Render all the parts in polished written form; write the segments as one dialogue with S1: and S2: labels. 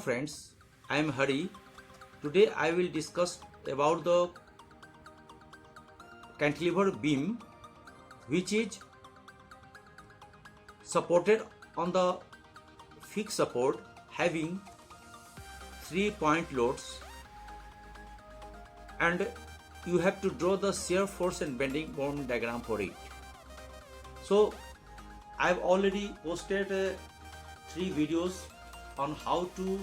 S1: friends, I am Hari. Today I will discuss about the cantilever beam which is supported on the fixed support having 3-point loads, and you have to draw the shear force and bending moment diagram for it. So I have already posted 3 videos on how to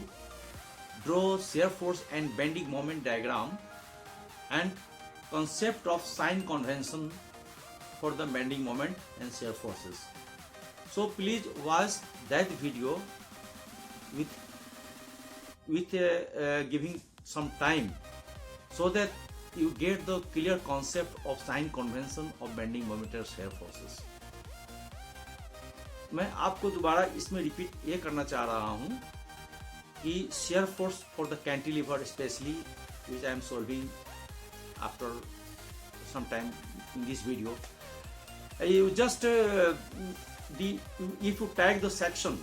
S1: draw shear force and bending moment diagram and concept of sign convention for the bending moment and shear forces. So please watch that video with giving some time so that you get the clear concept of sign convention of bending moment and shear forces. मैं आपको दोबारा इसमें repeat ये करना चाह रहा हूँ कि shear force for the cantilever especially, which I am solving after some time in this video, you just if you tag the section,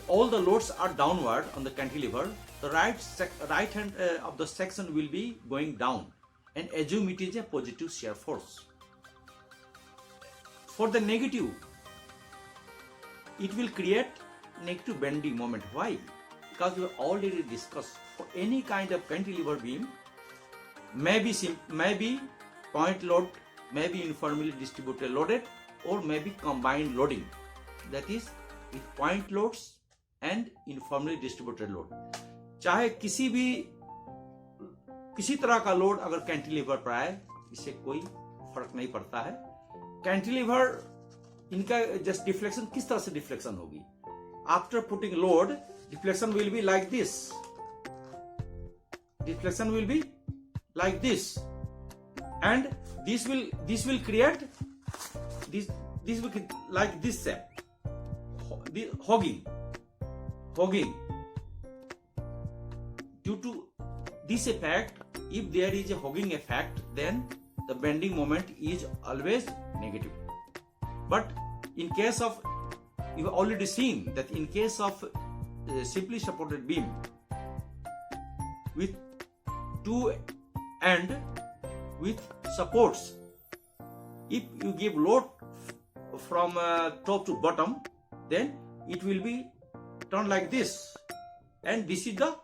S1: all the loads are downward on the cantilever, the right hand of the section will be going down, and assume it is a positive shear force. For the negative, it will create negative bending moment. Why? Because we have already discussed for any kind of cantilever beam, maybe point load, maybe uniformly distributed loaded, or maybe combined loading, that is with point loads and uniformly distributed load. चाहे किसी तरह का load अगर cantilever पर आए, इससे कोई फर्क नहीं पड़ता है. कैंटिलीवर इनका जस्ट डिफ्लेक्शन किस तरह से डिफ्लेक्शन होगी? After putting load, deflection will be like this. Deflection will be like this, and this will create this will like this shape, hogging. Due to this effect, if there is a hogging effect, then the bending moment is always negative. But in case of, you have already seen that in case of simply supported beam with two end with supports, if you give load from top to bottom, then it will be turned like this, and this is the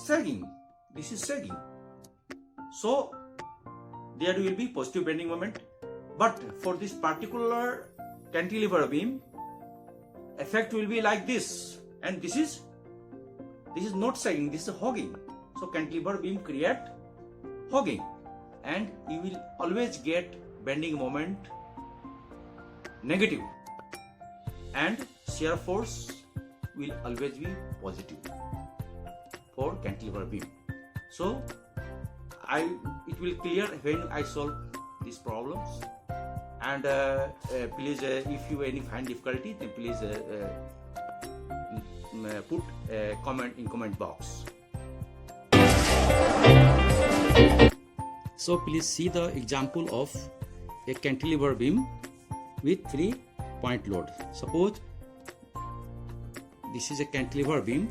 S1: sagging. So there will be positive bending moment. But for this particular cantilever beam, effect will be like this, and this is not sagging, this is hogging. So cantilever beam create hogging, and you will always get bending moment negative, and shear force will always be positive for cantilever beam. So it will clear when I solve these problems. And please, if you any find difficulty, then please put a comment in comment box. So please see the example of a cantilever beam with 3-point load. Suppose this is a cantilever beam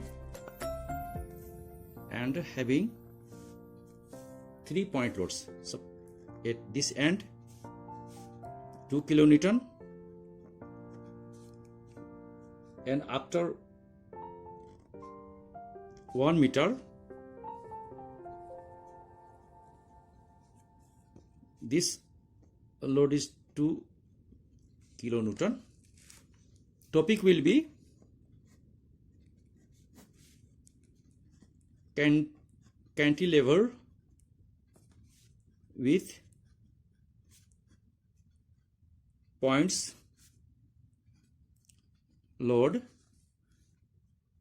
S1: and having 3-point loads. So at this end 2 kilonewton, and after 1 meter this load is 2 kilonewton. Topic will be cantilever with points load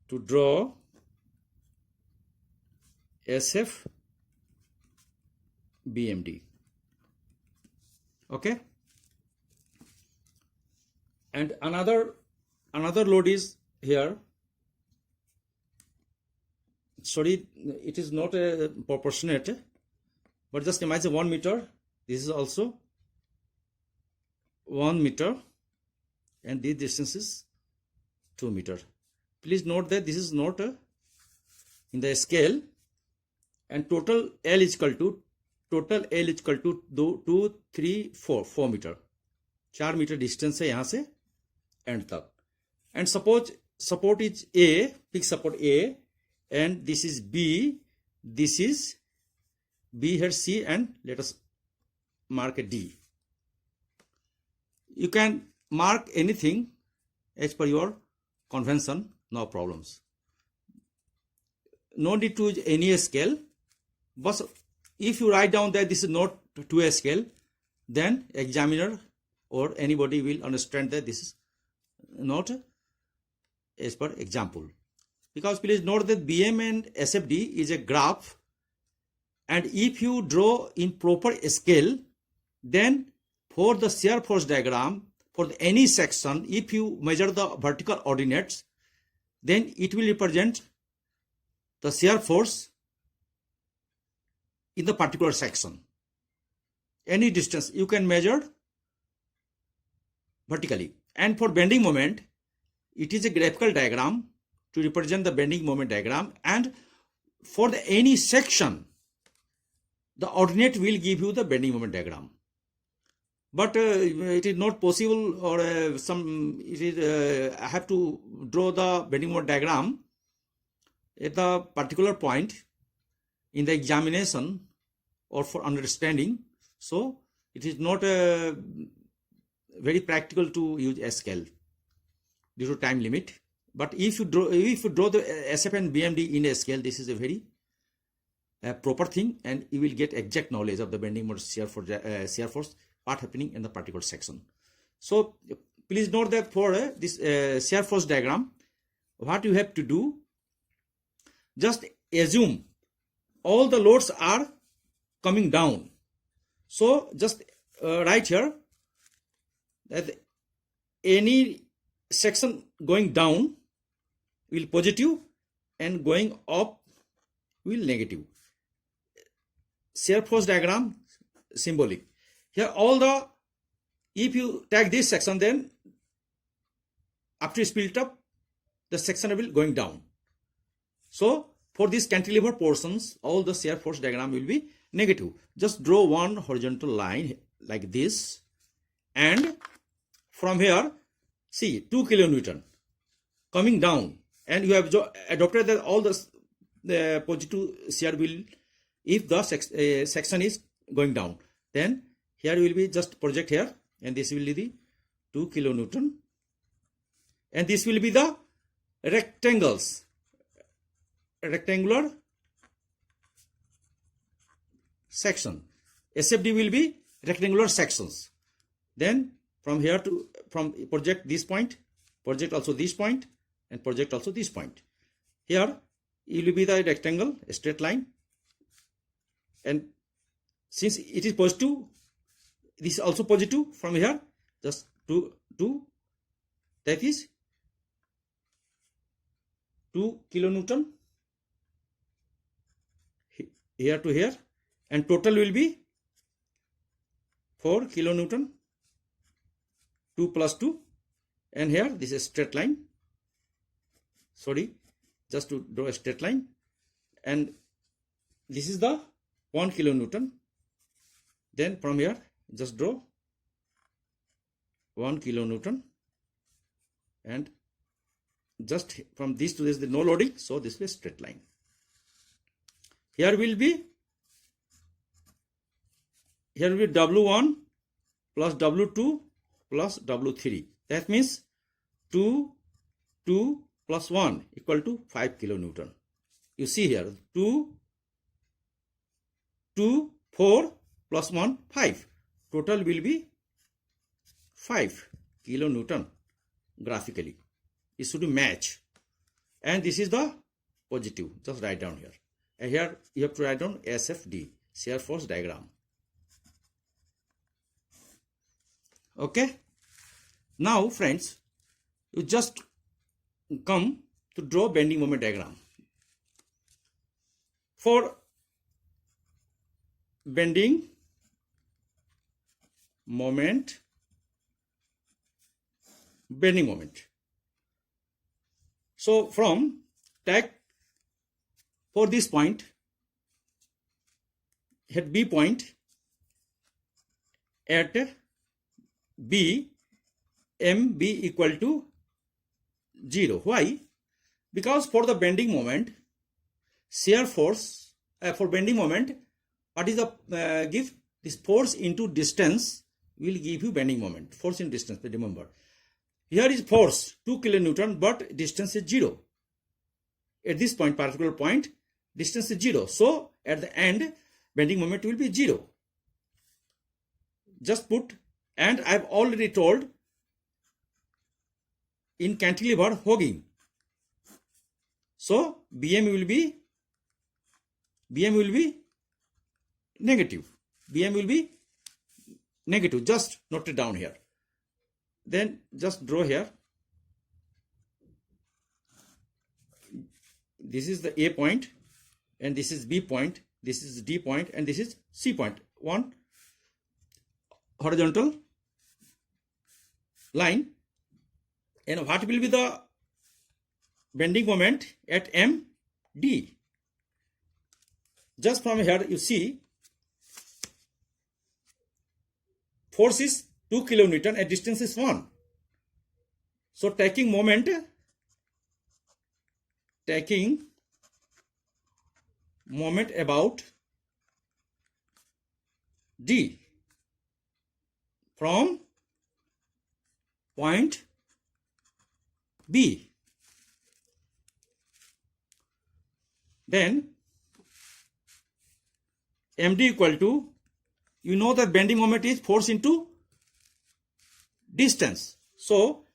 S1: to draw SF BMD. Okay, and another load is here. Sorry, it is not a proportionate, but just imagine 1 meter. This is also 1 meter, and this distance is 2 meter. Please note that this is not a in the scale, and total L is equal to 2, 3, 4 metre, 4 metre distance है यहाँ से and तक. And suppose support is A, pick support A, and this is B, this is B here C, and let us mark a D. You can mark anything as per your convention, no problems. No need to use any scale, but if you write down that this is not to a scale, then examiner or anybody will understand that this is not as per example. Because please note that BM and SFD is a graph, and if you draw in proper scale, then for the shear force diagram, for any section, if you measure the vertical ordinates, then it will represent the shear force in the particular section. Any distance you can measure vertically. And for bending moment, it is a graphical diagram to represent the bending moment diagram, and for the any section, the ordinate will give you the bending moment diagram. But it is not possible, or I have to draw the bending moment diagram at the particular point in the examination or for understanding. So it is not very practical to use a scale due to time limit. But if you draw the SF and BMD in a scale, this is a very proper thing, and you will get exact knowledge of the bending moment shear force what happening in the particular section. So please note that for this shear force diagram, what you have to do, just assume all the loads are coming down. So just write here that any section going down will positive and going up will negative. Shear force diagram symbolic. Here all the, if you take this section, then after you split up, the section will going down. So for these cantilever portions, all the shear force diagram will be negative. Just draw one horizontal line like this, and from here, see 2 kilonewton coming down, and you have adopted that all the positive shear will, if the section is going down, then here will be just project here, and this will be the 2 kilonewton, and this will be the rectangular section. SFD will be rectangular sections. Then from here to project this point, project also this point, and project also this point. Here it will be the rectangle, a straight line, and since it is positive, this is also positive. From here, just to that is 2 kilonewton here to here, and total will be 4 kilonewton, 2 plus 2, and here this is a straight line. Sorry, just to draw a straight line, and this is the 1 kilonewton. Then from here, just draw 1 kilonewton, and just from this to this, the no loading, so this is a straight line. Here will be W1 plus W2 plus W3. That means 2 plus 1 equal to 5 kilonewton. You see here 2, 4 plus 1, 5. Total will be 5 kilonewton graphically. It should match. And this is the positive. Just write down here. And here you have to write down SFD, shear force diagram. Okay. Now friends, you just come to draw bending moment diagram. For bending moment, so from take for this point at B point at B, MB equal to 0. Why? Because for the bending moment, shear force for bending moment, what is the give? This force into distance will give you bending moment. Force in distance, remember. Here is force 2 kilonewton, but distance is 0. At this point, particular point, distance is 0. So at the end, bending moment will be 0. Just put, and I've already told in cantilever hogging. So BM will be negative. BM will be negative. Just note it down here. Then just draw here. This is the A point, and this is B point, this is D point, and this is C point. One horizontal line. And what will be the bending moment at MD? Just from here you see force is 2 kilonewton and distance is 1. So taking moment about D from point B. Then MD equal to, you know that bending moment is force into distance. So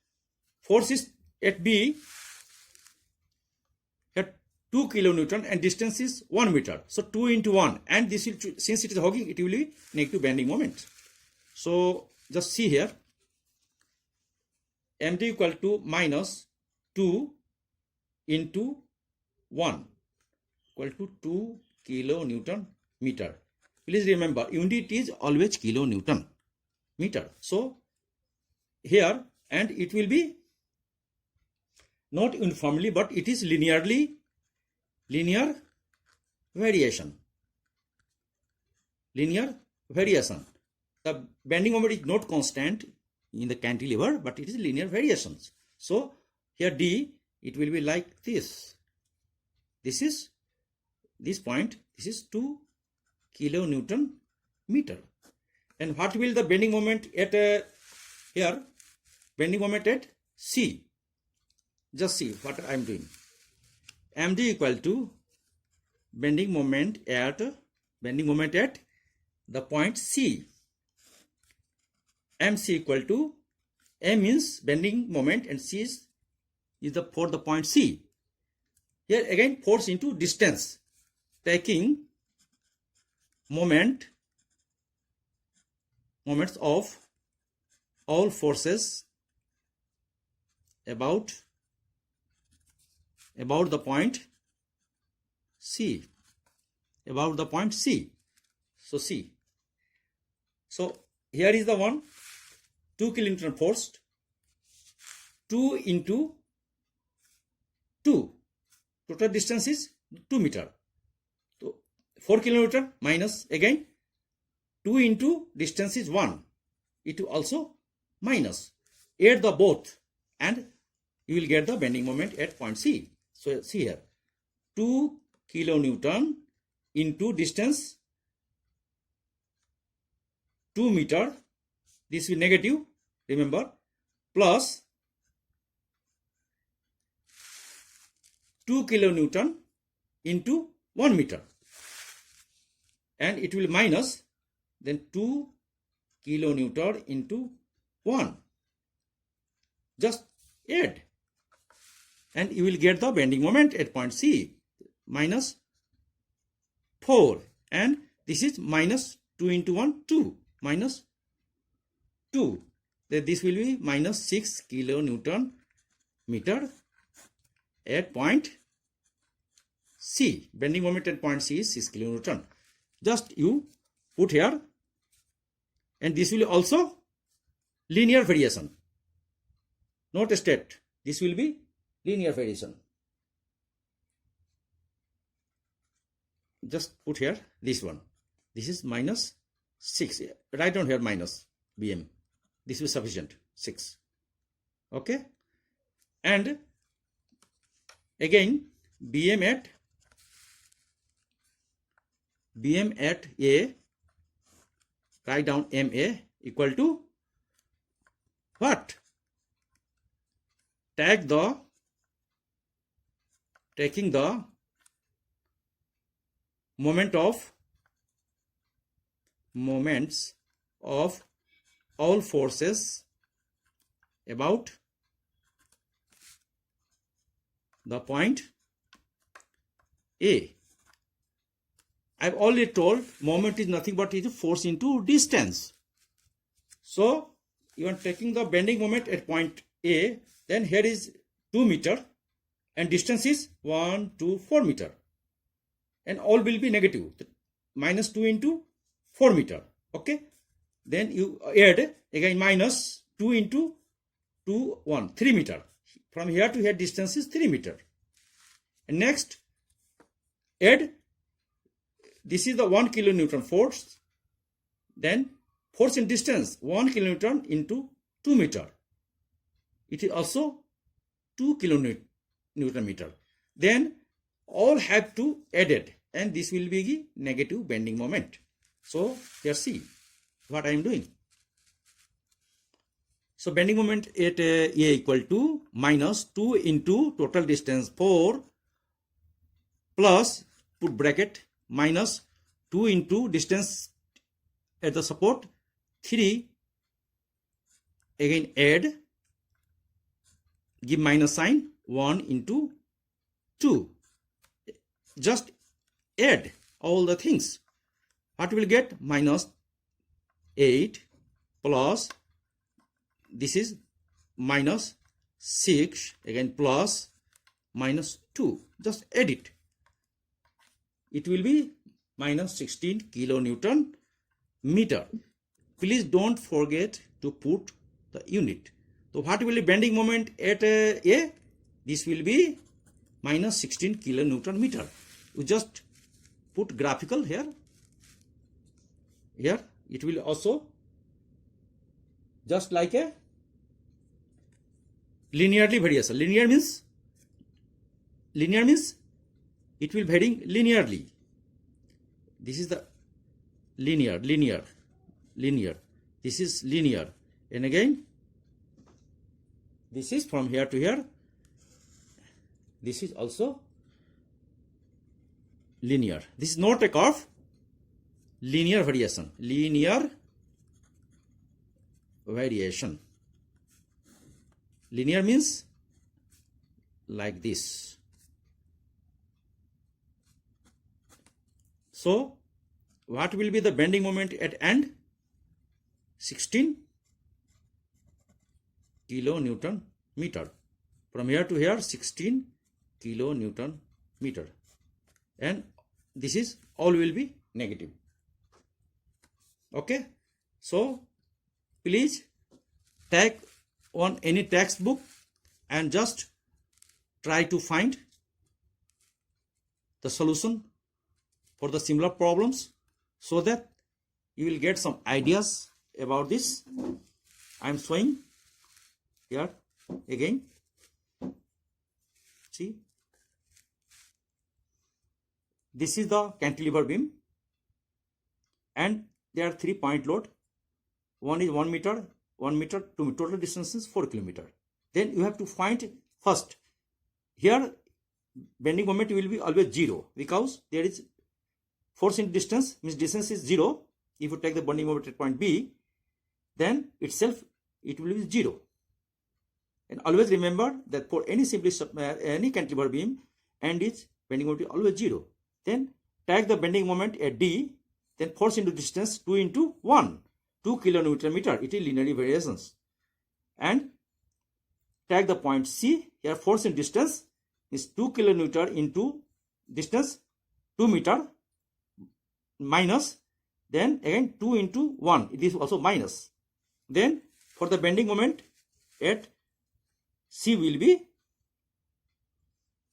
S1: force is at B at 2 kilonewton and distance is 1 meter. So 2 into 1, and this will, since it is hogging, it will be negative bending moment. So just see here, MD equal to minus 2 into 1 equal to 2 kilonewton meter. Please remember, unit is always kilonewton meter. So here, and it will be not uniformly, but it is linear variation. Linear variation. The bending moment is not constant in the cantilever, but it is linear variations. So here D, it will be like this. This is this point. This is 2 kilonewton meter. And what will the bending moment at here? Bending moment at C. Just see what I am doing. MD equal to bending moment at the point C. MC equal to, M means bending moment and C is the for the point C. Here again force into distance, taking moments of all forces about the point C. About the point C. So C. So here is the one, 2 kilonewton forced, 2 into 2. Total distance is 2 meter. So 4 kilonewton minus again 2 into distance is 1. It will also minus. Add the both and you will get the bending moment at point C. So see here, 2 kilonewton into distance 2 meter. This will negative, remember, plus 2 kilonewton into 1 meter, and it will minus then 2 kilonewton into 1. Just add and you will get the bending moment at point C, minus 4, and this is minus 2 into 1, 2, minus 2. Then this will be minus 6 kilonewton meter at point C. Bending moment at point C is 6 kilonewton. Just you put here, and this will also linear variation, not straight. This will be linear variation. just put here this one. This is minus 6. Write down here minus BM. This is sufficient, 6. Okay. And again BM at A, write down MA equal to what? Taking the moments of all forces about the point A. I've already told moment is nothing but is force into distance. So you are taking the bending moment at point A, then here is 2 meter and distance is 1, 2, 4 meter. And all will be negative. Minus 2 into 4 meter. Okay. Then you add again minus 2 into 2, 1, 3 meter. From here to here distance is 3 meter. And next add, this is the 1 kilonewton force. Then force in distance 1 kilonewton into 2 meter. It is also 2 kilonewton meter. Then all have to added, and this will be the negative bending moment. So here see what I am doing. So bending moment at A equal to minus 2 into total distance 4 plus, put bracket, minus 2 into distance at the support 3, again add, give minus sign, 1 into 2. Just add all the things. What will get? Minus 8 plus, this is minus 6, again plus minus 2. Just add it. It will be minus 16 kilonewton meter. Please don't forget to put the unit. So what will be bending moment at A? This will be minus 16 kilonewton meter. You just put graphical here. Here it will also just like a linearly variation. Linear means it will varying linearly. This is the linear. This is linear. And again, this is from here to here. This is also linear. This is not a curve. Linear variation. Linear means like this. So what will be the bending moment at end? 16 kilonewton meter. From here to here 16 kilonewton meter. And this is all will be negative. Okay. So please take on any textbook and just try to find the solution for the similar problems so that you will get some ideas about this. I am showing here again. See, this is the cantilever beam and there are 3 point load. One is 1 meter, 2 meter, total distance is 4 kilometer. Then you have to find first, here bending moment will be always 0 because there is force in distance, means distance is 0. If you take the bending moment at point B, then itself it will be 0. And always remember that for any any cantilever beam and its bending moment is always 0. Then take the bending moment at D, then force into distance 2 into 1, 2 kilonewton meter. It is linearly variations. And take the point C, here force in distance is 2 kilonewton into distance 2 meter minus, then again 2 into 1, it is also minus. Then for the bending moment at C will be,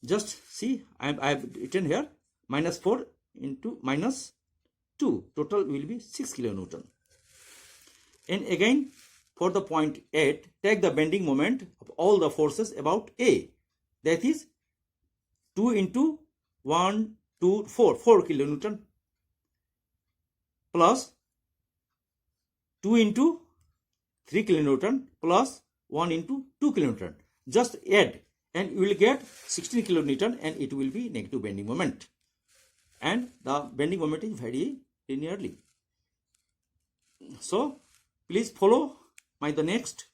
S1: just see, I have written here minus 4 into minus 2. Total will be 6 kilonewton. And again, for the point 8, take the bending moment of all the forces about A. That is 2 into 1, 2, 4 kilonewton plus 2 into 3 kilonewton plus 1 into 2 kilonewton. Just add and you will get 16 kilonewton and it will be negative bending moment. And the bending moment is very linearly. So please follow the next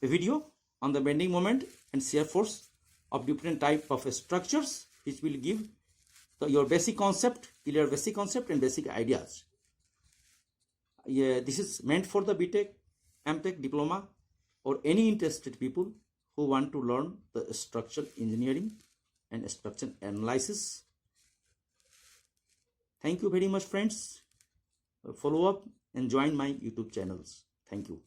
S1: video on the bending moment and shear force of different type of structures, which will give your basic concept, clear basic concept and basic ideas. This is meant for the BTech, MTech, diploma or any interested people who want to learn the structural engineering and structural analysis. Thank you very much, friends. Follow up and join my YouTube channels. Thank you.